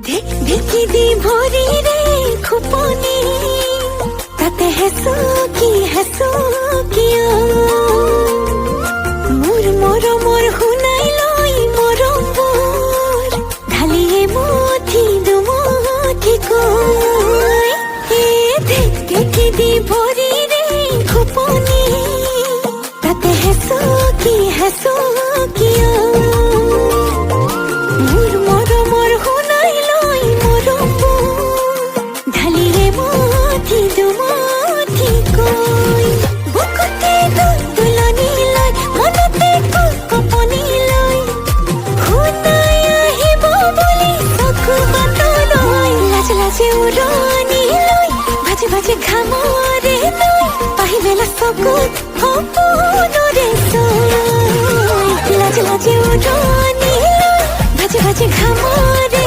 ঢেকি দি ভৰি ৰে খুপনি তাতে হেঁচো কিয় মোৰ মৰমৰ শুনাই লৈ মৰমবোৰ ঢালিয়ে মুঠি দুমুঠি কৈ ঢেকি দি ভৰি ৰে খুপনি তাতে হেঁচো কিয় মোৰ মৰমৰ শুনাই লৈ মৰমবোৰ ঢালিয়ে মুঠি দুমুঠি কৈ বুকুতে তুলনি লৈ মনতে কপনি লৈ শুনাই আহিব বুলি চকু বাটলৈ লাজে উৰণি লৈ ভাজে ঘামৰে লৈ পাহিবেলা চকুত সপোনৰে চৈ লাজে উৰণি লৈ ভাজে ঘামৰে